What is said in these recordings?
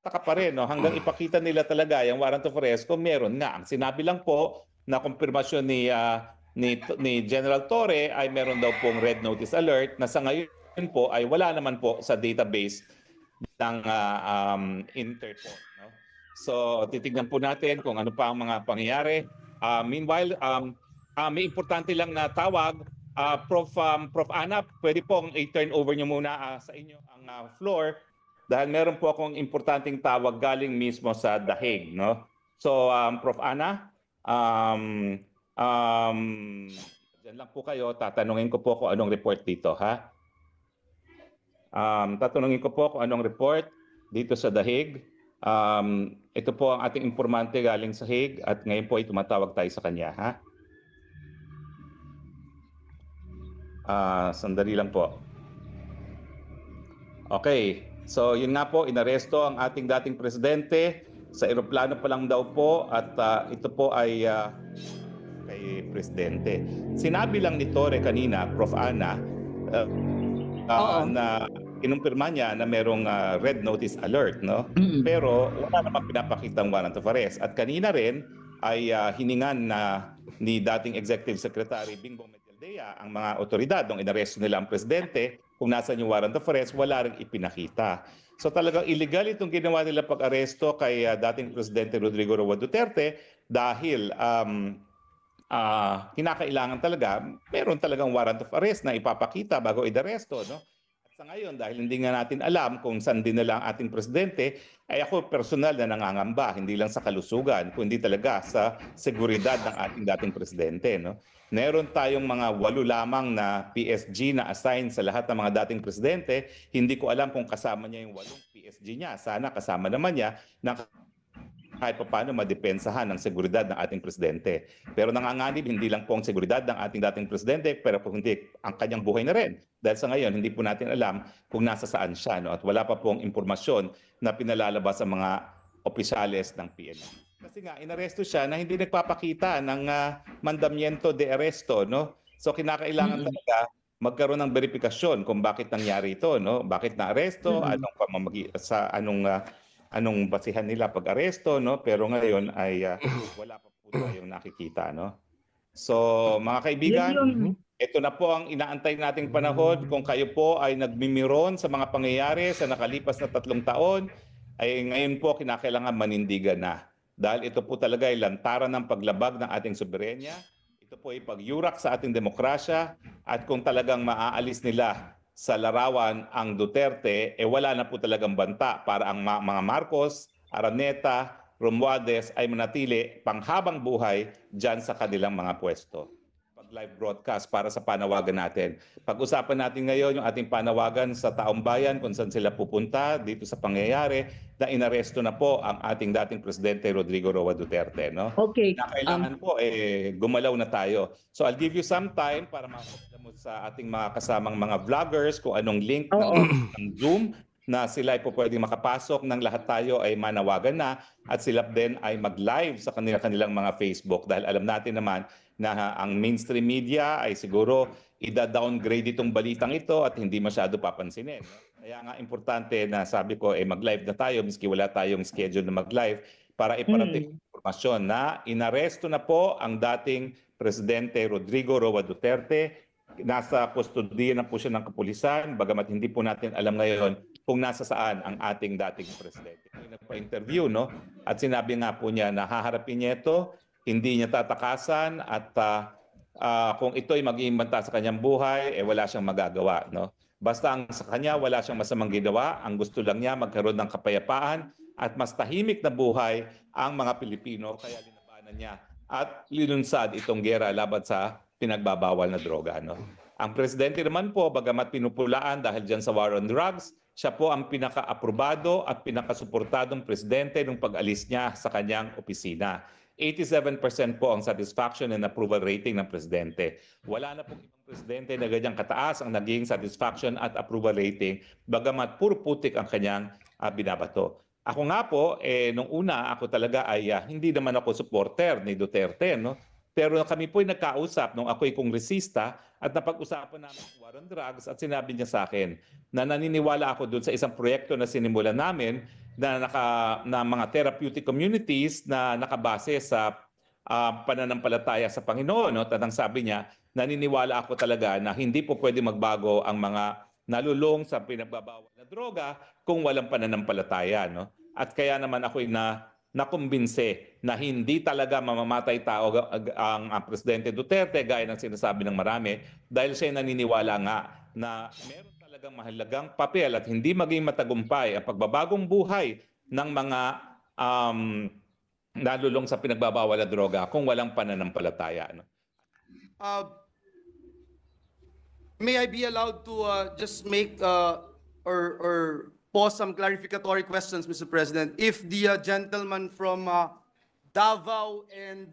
taka pa rin, no? Hanggang ipakita nila talaga yung warrant of arrest kung meron nga. Ang sinabi lang po na kumpirmasyon ni General Torre ay meron daw pong red notice alert na sa ngayon po ay wala naman po sa database ng Interpol. No? So titignan po natin kung ano pa ang mga pangyayari. Meanwhile, may importante lang na tawag. Prof. Ana, pwede pong i-turn over nyo muna sa inyo ang floor dahil meron po akong importanteng tawag galing mismo sa The Hague. No? So, Prof. Ana, dyan lang po kayo. Tatanungin ko po kung anong report dito. Ha? Tatanungin ko po kung anong report dito sa The Hague. Ito po ang ating informante galing sa Hague at ngayon po ay tumatawag tayo sa kanya. Ha? Sandali lang po. Okay. So yun nga po, inaresto ang ating dating presidente. Sa eroplano pa lang daw po at ito po ay kay presidente. Sinabi lang ni Torre kanina, Prof. Ana, na kinumpirma niya na merong red notice alert, no? Pero wala namang pinapakitang warrant of arrest. At kanina rin ay hiningan na ni dating Executive Secretary Bingbong Medialdea ang mga otoridad nung inaresto nila ang presidente. Kung nasaan yung warrant of arrest, wala rin ipinakita. So talagang illegal itong ginawa nila pag-aresto kay dating Presidente Rodrigo Roa Duterte dahil kinakailangan talaga, meron talagang warrant of arrest na ipapakita bago i-aresto, no? Sa ngayon, dahil hindi nga natin alam kung saan dinala ang ating presidente, ay ako personal na nangangamba, hindi lang sa kalusugan, kundi talaga sa seguridad ng ating dating presidente. No? Meron tayong mga 8 lamang na PSG na assign sa lahat ng mga dating presidente. Hindi ko alam kung kasama niya yung 8 PSG niya. Sana kasama naman niya na kahit paano madepensahan ang seguridad ng ating presidente. Pero nanganganib hindi lang po ang seguridad ng ating dating presidente, pero kung hindi ang kanyang buhay na rin. Dahil sa ngayon, hindi po natin alam kung nasa saan siya. No? At wala pa pong impormasyon na pinalalabas sa mga opisyales ng PNP. Kasi nga, inaresto siya na hindi nagpapakita ng mandamiento de arresto. No? So kinakailangan talaga magkaroon ng verifikasyon kung bakit nangyari ito. No? Bakit na-aresto, anong basihan nila pag-aresto, no? Pero ngayon ay wala pa po tayong nakikita, no? So, mga kaibigan, ito na po ang inaantay nating panahon. Kung kayo po ay nagmimiron sa mga pangyayari sa nakalipas na 3 taon, ay ngayon po kinakailangan manindigan na. Dahil ito po talaga ay lantaran ng paglabag ng ating soberenya. Ito po ay pagyurak sa ating demokrasya. At kung talagang maaalis nila sa larawan ang Duterte, wala na po talagang banta para ang mga Marcos, Araneta, Romualdez ay manatili panghabang buhay dyan sa kanilang mga pwesto. Pag-live broadcast para sa panawagan natin. Pag-usapan natin ngayon yung ating panawagan sa taong bayan kung saan sila pupunta dito sa pangyayari na inaresto na po ang ating dating Presidente Rodrigo Roa Duterte. No? Okay. Na kailangan po gumalaw na tayo. So I'll give you some time para mo sa ating mga kasamang mga vloggers kung anong link ng Zoom na sila ay po pwedeng makapasok ng lahat tayo ay manawagan na at sila din ay mag-live sa kanilang mga Facebook dahil alam natin naman na ang mainstream media ay siguro ida-downgrade itong balitang ito at hindi masyado papansinin. Kaya nga importante na sabi ko mag-live na tayo miski wala tayong schedule na mag-live para iparating impormasyon na inaresto na po ang dating Presidente Rodrigo Roa Duterte. Nasa kustodiya na po siya ng kapulisan, bagamat hindi po natin alam ngayon kung nasa saan ang ating dating presidente. Nagpa-interview, no? At sinabi nga po niya na haharapin niya ito, hindi niya tatakasan at kung ito ay mag-iimbanta sa kanyang buhay, wala siyang magagawa, no? Basta ang sa kanya, wala siyang masamang ginawa. Ang gusto lang niya magkaroon ng kapayapaan at mas tahimik na buhay ang mga Pilipino. Kaya linabanan niya at linunsad itong gera laban sa pinagbabawal na droga. No? Ang presidente naman po, bagamat pinupulaan dahil dyan sa war on drugs, siya po ang pinaka-aprobado at pinaka-suportadong presidente nung pag-alis niya sa kanyang opisina. 87% po ang satisfaction and approval rating ng presidente. Wala na pong ibang presidente na ganyang kataas ang naging satisfaction at approval rating, bagamat puro putik ang kanyang binabato. Ako nga po, nung una, ako talaga ay hindi naman ako supporter ni Duterte, no? Pero kami po ay nagkausap nung ako'y kongresista at napag-usapan namin ang war on drugs at sinabi niya sa akin na naniniwala ako doon sa isang proyekto na sinimulan namin na mga therapeutic communities na nakabase sa pananampalataya sa Panginoon. No? At ang sabi niya, naniniwala ako talaga na hindi po pwede magbago ang mga nalulong sa pinagbabawal na droga kung walang pananampalataya. No? At kaya naman ako'y nakumbinse na hindi talaga mamamatay tao ang Presidente Duterte gaya ng sinasabi ng marami dahil siya naniniwala nga na meron talagang mahalagang papel at hindi maging matagumpay ang pagbabagong buhay ng mga nalulong sa pinagbabawal na droga kung walang pananampalataya. No? May I be allowed to just make or pose some clarificatory questions, Mr. President? If the gentleman from Davao and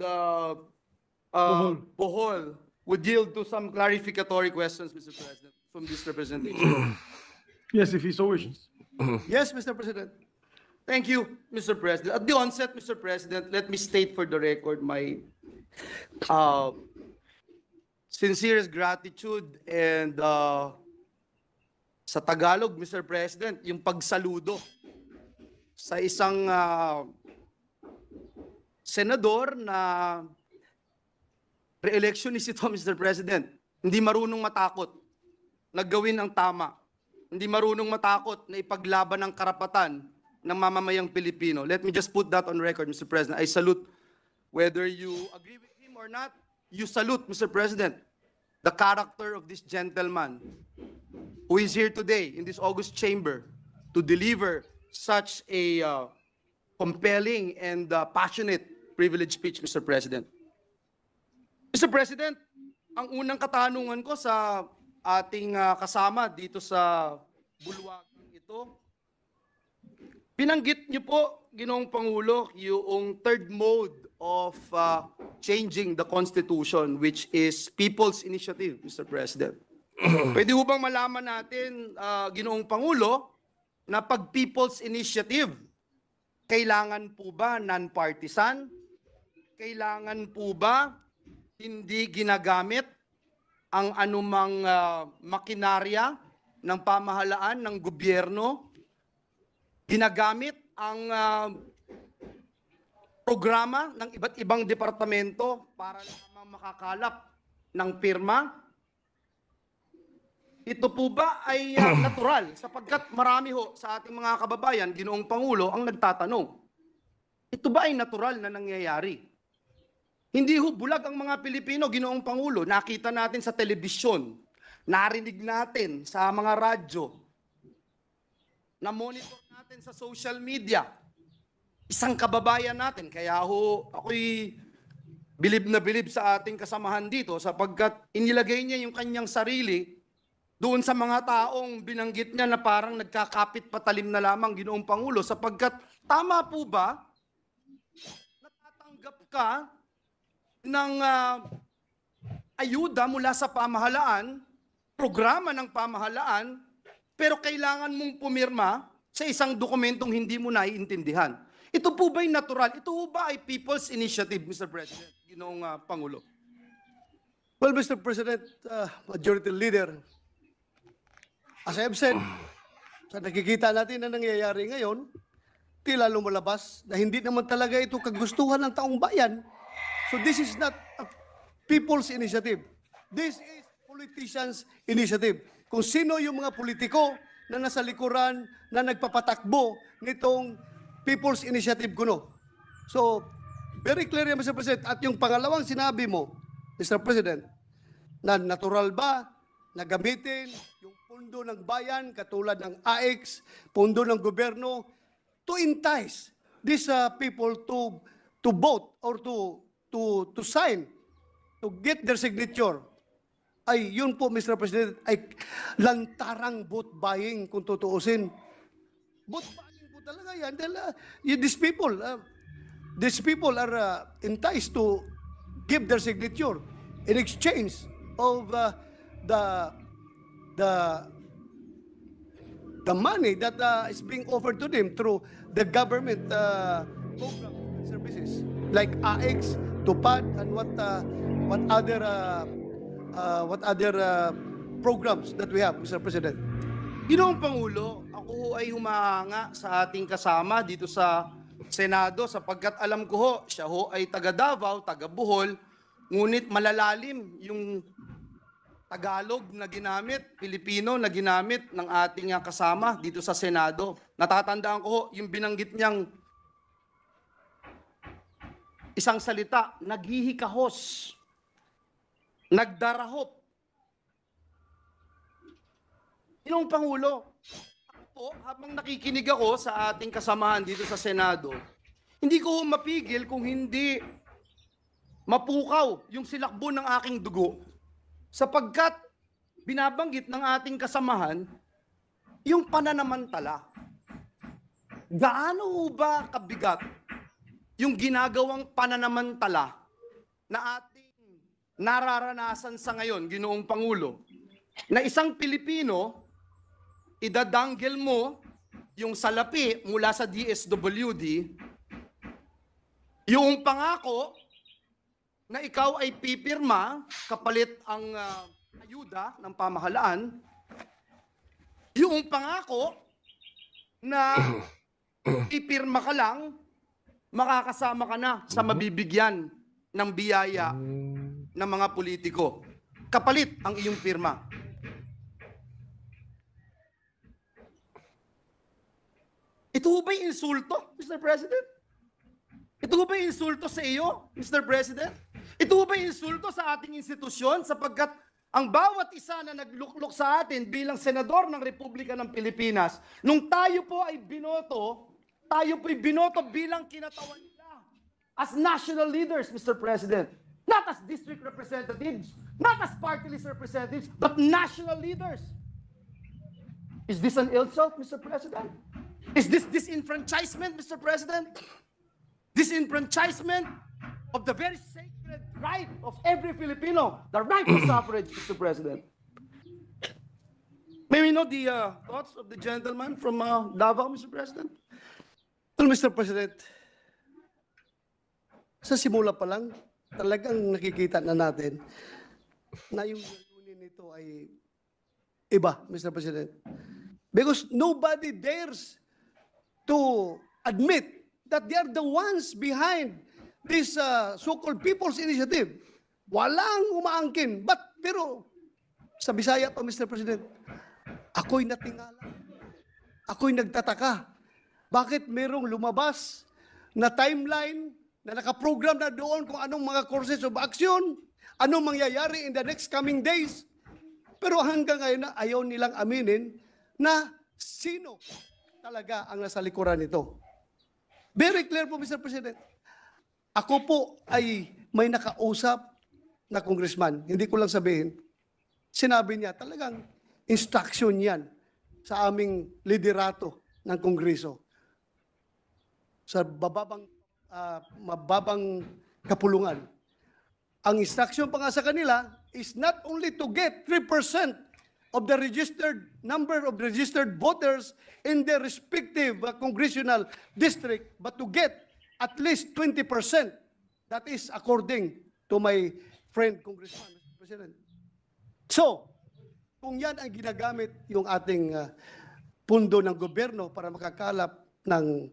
Bohol would yield to some clarificatory questions, Mr. President, from this representation. Yes, if he so wishes. Yes, Mr. President. Thank you, Mr. President. At the onset, Mr. President, let me state for the record my sincerest gratitude and sa Tagalog, Mr. President, yung pagsaludo sa isang senador na re-electionist ito, Mr. President. Hindi marunong matakot na gawin ang tama. Hindi marunong matakot na ipaglaban ang karapatan ng mamamayang Pilipino. Let me just put that on record, Mr. President. I salute, whether you agree with him or not, you salute, Mr. President, the character of this gentleman who is here today in this august chamber to deliver such a compelling and passionate privileged speech, Mr. President. Mr. President, ang unang katanungan ko sa ating kasama dito sa bulwagang ito, binanggit niyo po, Ginoong Pangulo, yung third mode of changing the Constitution, which is people's initiative, Mr. President. Pwede ho bang malaman natin, Ginoong Pangulo, na pag people's initiative, kailangan po ba non-partisan? Kailangan po ba hindi ginagamit ang anumang makinarya ng pamahalaan ng gobyerno? Ginagamit ang programa ng iba't ibang departamento para lamang makakalap ng pirma? Ito po ba ay natural? Sapagkat marami ho sa ating mga kababayan, Ginoong Pangulo, ang nagtatanong, ito ba ay natural na nangyayari? Hindi ho bulag ang mga Pilipino, Ginoong Pangulo. Nakita natin sa telebisyon, narinig natin sa mga radyo, na-monitor natin sa social media. Isang kababayan natin, kaya ho ako'y bilib na bilib sa ating kasamahan dito sapagkat inilagay niya yung kanyang sarili doon sa mga taong binanggit niya na parang nagkakapit patalim na lamang, Ginoong Pangulo, sapagkat tama po ba natatanggap ka ng ayuda mula sa pamahalaan, programa ng pamahalaan, pero kailangan mong pumirma sa isang dokumentong hindi mo naiintindihan? Ito po ba'y natural? Ito po ba ay people's initiative, Mr. President, Ginoong Pangulo? Well, Mr. President, Majority Leader, as I have said, sa nakikita natin na nangyayari ngayon, tila lumalabas na hindi naman talaga ito kagustuhan ng taong bayan. So this is not a people's initiative. This is politicians' initiative. Kung sino yung mga politiko na nasa likuran na nagpapatakbo nitong people's initiative kuno. So, very clear yan, Mr. President. At yung pangalawang sinabi mo, Mr. President, na natural ba na gamitin yung pondo ng bayan, katulad ng AX, pondo ng gobyerno, to entice these people to vote or to sign, to get their signature, ay yun po, Mr. President, ay lantarang vote buying kung tutuusin. Vote buying po talaga yan. Dahil these people are enticed to give their signature in exchange of the money that is being offered to them through the government program services like AX, TUPAD, and what other programs that we have, Mr. President. Ginoong Pangulo, ako ho ay humahanga sa ating kasama dito sa Senado sapagkat alam ko ho, siya ho ay taga Davao, taga Bohol, ngunit malalalim yung Tagalog na ginamit, Pilipino na ginamit ng ating kasama dito sa Senado. Natatandaan ko ho, yung binanggit niyang isang salita, naghihikahos, nagdarahop. Ginoong Pangulo, ako po, habang nakikinig ako sa ating kasamahan dito sa Senado, hindi ko mapigil kung hindi mapukaw yung silakbo ng aking dugo sapagkat binabanggit ng ating kasamahan yung pananamantala. Gaano ba kabigat yung ginagawang pananamantala na ating nararanasan sa ngayon, Ginoong Pangulo, na isang Pilipino idadanggel mo yung salapi mula sa DSWD, yung pangako na ikaw ay pipirma kapalit ang ayuda ng pamahalaan, yung pangako na pipirma ka lang, makakasama ka na sa mabibigyan ng biyaya ng mga politiko. Kapalit ang iyong pirma. Ito ba'y insulto, Mr. President? Ito ba'y insulto sa iyo, Mr. President? Ito ba'y insulto sa ating institusyon sapagkat ang bawat isa na nagluklok sa atin bilang senador ng Republika ng Pilipinas, nung tayo po ay binoto bilang kinatawan nila as national leaders, Mr. President. Not as district representatives, not as party list representatives, but national leaders. Is this an insult, Mr. President? Is this disenfranchisement, Mr. President? Disenfranchisement of the very sacred right of every Filipino, the right to suffrage, Mr. President. May we know the thoughts of the gentleman from Davao, Mr. President? Well, Mr. President, sa simula pa lang, talagang nakikita na natin na yung layunin nito ay iba, Mr. President. Because nobody dares to admit that they are the ones behind this so-called People's Initiative. Walang umaangkin. Pero sa Bisaya pa, Mr. President, ako'y natingala. Ako'y nagtataka. Bakit merong lumabas na timeline na nakaprogram na doon kung anong mga courses of action, anong mangyayari in the next coming days. Pero hanggang ngayon na ayaw nilang aminin na sino talaga ang nasa likuran nito. Very clear po, Mr. President. Ako po ay may nakausap na congressman. Hindi ko lang sabihin. Sinabi niya, talagang instruction yan sa aming liderato ng Kongreso. Sa mababang kapulungan. Ang instruction pa nga sa kanila is not only to get 3% of the number of registered voters in their respective congressional district, but to get at least 20%. That is according to my friend Congressman, Mr. President. So, kung yan ang ginagamit yung ating pundo ng gobyerno para makakalap ng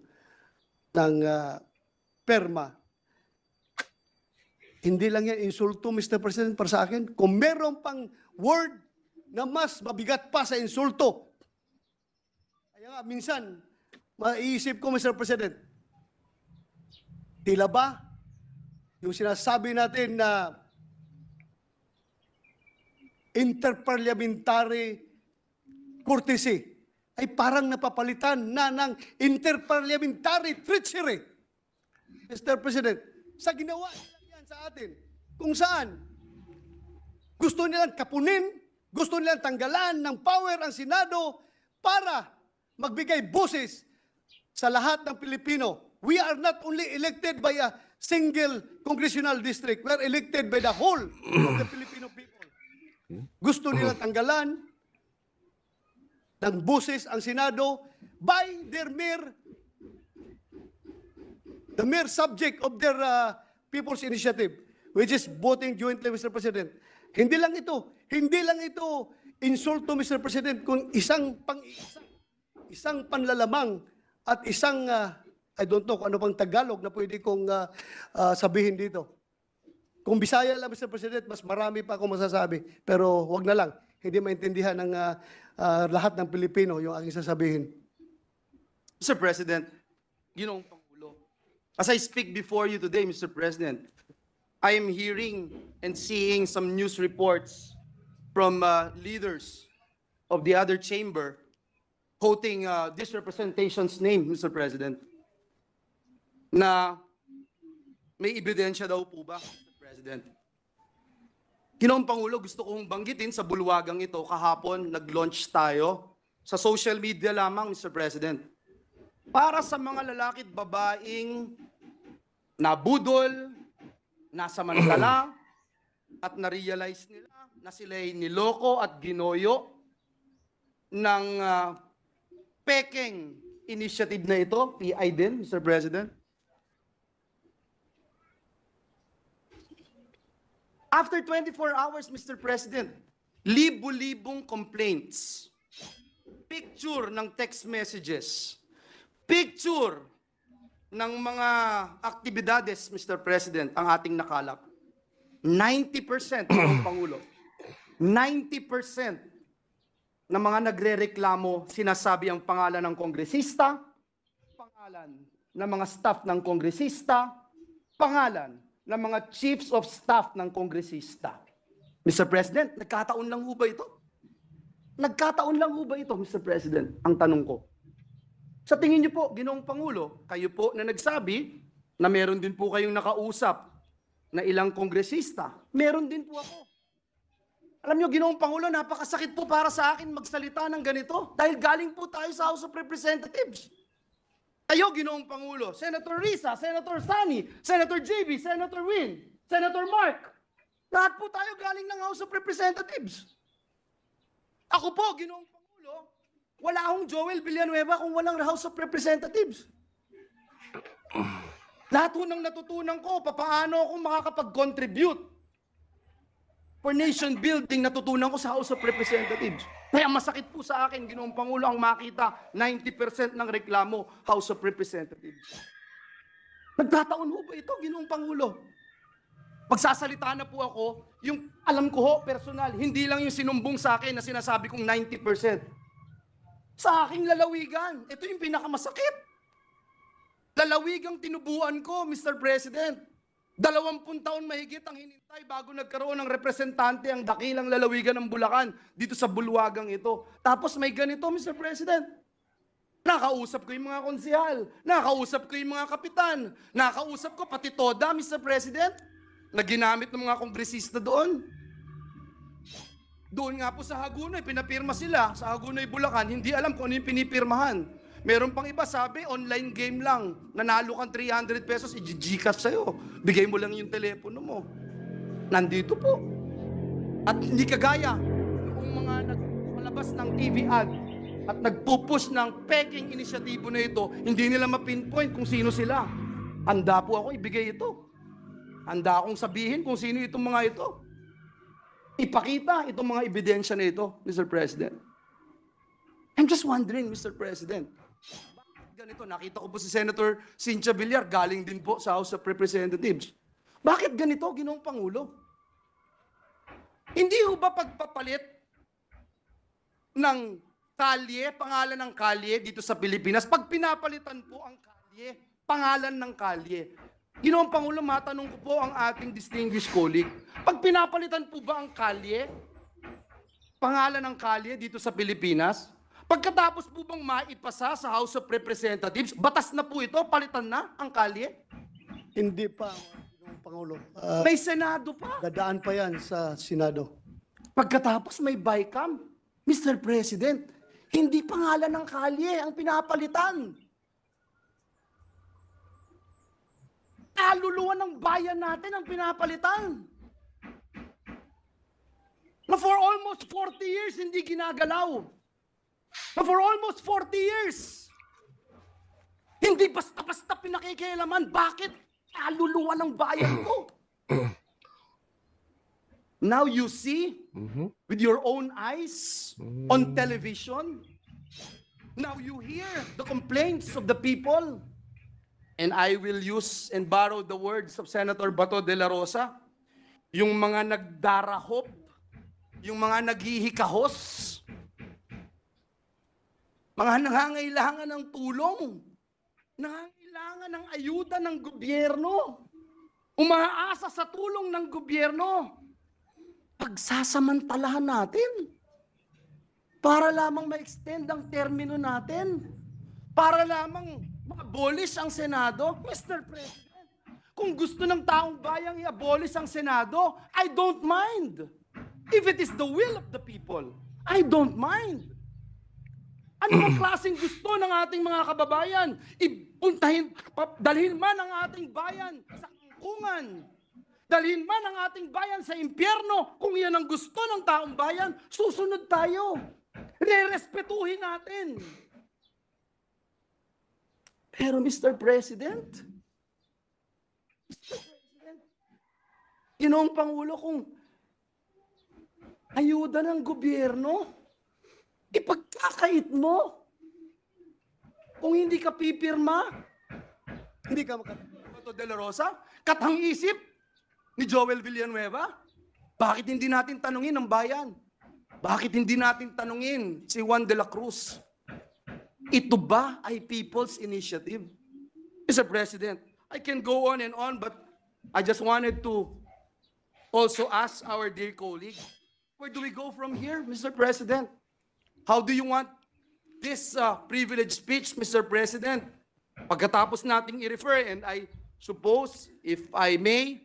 perma, hindi lang yan insulto, Mr. President, para sa akin. Kung meron pang word na mas mabigat pa sa insulto. Kaya nga, minsan, maiisip ko, Mr. President, tila ba yung sinasabi natin na interparliamentary courtesy ay parang napapalitan na ng interparliamentary treachery. Mr. President, sa ginawa nila yan sa atin, kung saan gusto nilang kapunin, gusto nilang tanggalan ng power ang Senado para magbigay boses sa lahat ng Pilipino. We are not only elected by a single congressional district. We are elected by the whole of the Filipino people. Gusto nilang tanggalan ng boses ang Senado by the mere subject of their People's Initiative, which is voting jointly, Mr. President. Hindi lang ito insulto, Mr. President, kung isang panlalamang at isang, I don't know kung ano pang Tagalog na pwede kong sabihin dito. Kung Bisaya lang, Mr. President, mas marami pa akong masasabi. Pero wag na lang. Hindi maintindihan ng lahat ng Pilipino yung aking sasabihin. Mr. President, Ginoong Pangulo, as I speak before you today, Mr. President, I am hearing and seeing some news reports from leaders of the other chamber quoting this representation's name, Mr. President, na may ebidensya daw po ba, Mr. President? Ginoong Pangulo, gusto kong banggitin sa bulwagang ito, kahapon nag-launch tayo sa social media lamang, Mr. President, para sa mga lalaki at babaeng nabudol, nasa Mandala, at na-realize nila na sila'y niloko at ginoyo ng pekeng initiative na ito, PI din, Mr. President. After 24 hours, Mr. President, libo-libong complaints, picture ng text messages, picture ng mga aktibidades, Mr. President, ang ating nakalap. 90% ng Pangulo, 90% ng mga nagre-reklamo, sinasabi ang pangalan ng kongresista, pangalan ng mga staff ng kongresista, pangalan ng mga chiefs of staff ng kongresista. Mr. President, nagkataon lang ho ba ito? Nagkataon lang ho ba ito, Mr. President? Ang tanong ko. Sa tingin niyo po, Ginoong Pangulo, kayo po na nagsabi na meron din po kayong nakausap na ilang kongresista, meron din po ako. Alam niyo, Ginoong Pangulo, napakasakit po para sa akin magsalita ng ganito dahil galing po tayo sa House of Representatives. Kayo, Ginoong Pangulo, Senator Risa, Senator Sani, Senator JB, Senator Win, Senator Mark, lahat po tayo galing ng House of Representatives. Ako po, Ginoong Pangulo, wala akong Joel Villanueva kung walang House of Representatives. Lahat po ng natutunan ko, paano ako makakapag-contribute for nation building, natutunan ko sa House of Representatives. Kaya masakit po sa akin, Ginoong Pangulo, ang makita 90% ng reklamo, House of Representatives. Nagtataon ho ba ito, Ginoong Pangulo? Pagsasalita na po ako, yung alam ko ho, personal, hindi lang yung sinumbong sa akin na sinasabi kong 90%. Sa aking lalawigan, ito yung pinakamasakit. Lalawigang tinubuan ko, Mr. President. 20 taon mahigit ang hinintay bago nagkaroon ng representante ang dakilang lalawigan ng Bulacan dito sa bulwagang ito. Tapos may ganito, Mr. President. Nakausap ko yung mga konsihal, nakausap ko yung mga kapitan, nakausap ko pati TODA, Mr. President, na ginamit ng mga kongresista doon. Doon nga po sa Hagunoy, pinapirma sila. Sa Hagunoy, Bulacan, hindi alam kung ano yung pinipirmahan. Meron pang iba, sabi, online game lang. Nanalo kang 300 pesos, i-Gcash sa'yo. Bigay mo lang yung telepono mo. Nandito po. At hindi kagaya noong mga nagpalabas ng TV ad at nagpupush ng peking inisyatibo na ito, hindi nila ma-pinpoint kung sino sila. Handa po ako ibigay ito. Handa akong sabihin kung sino itong mga ito. Ipakita itong mga ebidensya na ito, Mr. President. I'm just wondering, Mr. President, bakit ganito? Nakita ko po si Senator Cynthia Villar, galing din po sa House of Representatives. Bakit ganito, Ginoong Pangulo? Hindi ho ba pagpapalit ng kalye, pangalan ng kalye dito sa Pilipinas, pag pinapalitan po ang kalye, pangalan ng kalye, Ginoong Pangulo, matanong ko po ang ating distinguished colleague. Pag pinapalitan po ba ang kalye, pangalan ng kalye dito sa Pilipinas, pagkatapos po bang maipasa sa House of Representatives, batas na po ito, palitan na ang kalye? Hindi pa, Ginoong Pangulo. May Senado pa. Dadaan pa yan sa Senado. Pagkatapos may BICAM. Mr. President, hindi pangalan ng kalye ang pinapalitan. Kaluluwa ng bayan natin ang pinapalitan. Na for almost 40 years, hindi ginagalaw. Na for almost 40 years, hindi basta-basta pinakikialaman. Bakit? Kaluluwa ng bayan ko. Now you see with your own eyes on television. Now you hear the complaints of the people. And I will use and borrow the words of Senator Bato de la Rosa, yung mga nagdarahop, yung mga naghihikahos, mga nangangailangan ng tulong, nangangailangan ng ayuda ng gobyerno, umaasa sa tulong ng gobyerno, pagsasamantalahan natin para lamang ma-extend ang termino natin, para lamang ma-abolish ang Senado. Mr. President, kung gusto ng taong bayang i-abolish ang Senado, I don't mind. If it is the will of the people, I don't mind. Ano bang klaseng gusto ng ating mga kababayan? Dalhin man ang ating bayan sa kangkungan. Dalhin man ang ating bayan sa impyerno. Kung yan ang gusto ng taong bayan, susunod tayo. Rerespetuhin natin. Pero Mr. President, Ginoong Pangulo, kung ayuda ng gobyerno, ipagkakait mo. Kung hindi ka pipirma, hindi ka Bato de la Rosa, katang isip ni Joel Villanueva, bakit hindi natin tanungin ang bayan? Bakit hindi natin tanungin si Juan de la Cruz? Ito ba ay people's initiative? Mr. President, I can go on and on, but I just wanted to also ask our dear colleague, where do we go from here, Mr. President? How do you want this privileged speech, Mr. President? Pagkatapos nating i-refer, and I suppose, if I may,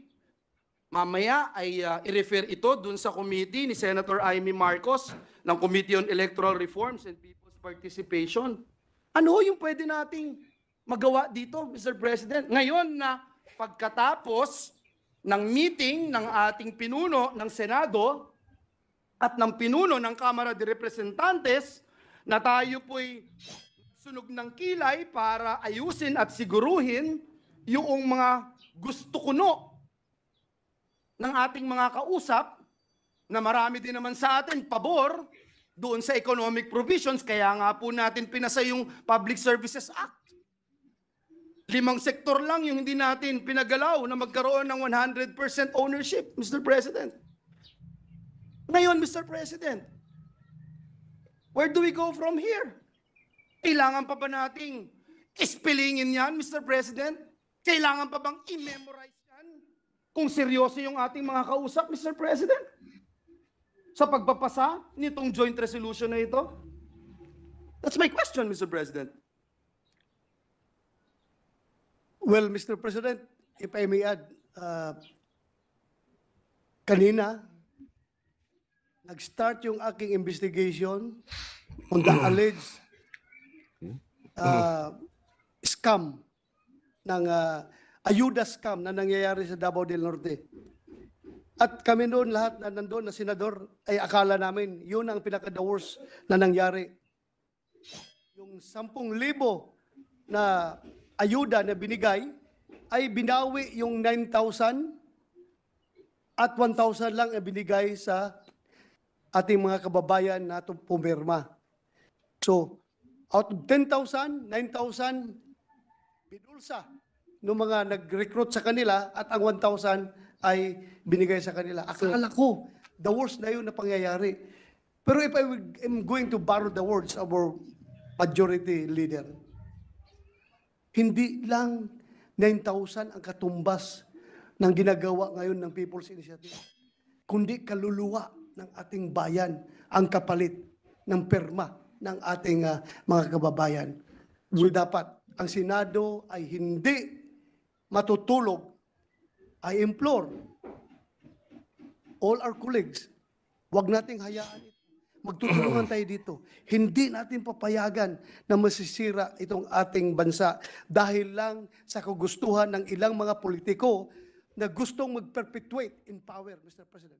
mamaya ay i-refer ito dun sa committee ni Senator Amy Marcos ng Committee on Electoral Reforms and People's Participation. Ano yung pwede nating magawa dito, Mr. President? Ngayon na pagkatapos ng meeting ng ating pinuno ng Senado at ng pinuno ng Kamara de Representantes na tayo po'y sunog ng kilay para ayusin at siguruhin yung mga gusto kuno ng ating mga kausap na marami din naman sa atin pabor doon sa economic provisions, kaya nga po natin pinasa yung Public Services Act. 5 sektor lang yung hindi natin pinagalaw na magkaroon ng 100% ownership, Mr. President. Ngayon, Mr. President, where do we go from here? Kailangan pa ba nating ispilingin yan, Mr. President? Kailangan pa bang i-memorize yan kung seryoso yung ating mga kausap, Mr. President? Sa pagpapasa nitong joint resolution na ito? That's my question, Mr. President. Well, Mr. President, if I may add, kanina, nag-start yung aking investigation on the alleged scam ng ayuda scam na nangyayari sa Davao del Norte. At kami doon, lahat na nandoon na senador, ay akala namin yun ang pinaka-the worst na nangyari. Yung 10,000 na ayuda na binigay, ay binawi yung 9,000 at 1,000 lang ay binigay sa ating mga kababayan na pumirma. So, out of 10,000, 9,000 binulsa ng mga nag-recruit sa kanila at ang 1,000 ay binigay sa kanila. Akala ko, the worst na yun na pangyayari. Pero if I am going to borrow the words of our majority leader, hindi lang 9,000 ang katumbas ng ginagawa ngayon ng People's Initiative, kundi kaluluwa ng ating bayan ang kapalit ng perma ng ating mga kababayan. So dapat ang Senado ay hindi matutulog. I implore all our colleagues, wag nating hayaan ito. Magtutulungan tayo dito. Hindi natin papayagan na masisira itong ating bansa dahil lang sa kagustuhan ng ilang mga politiko na gustong mag-perpetuate in power, Mr. President.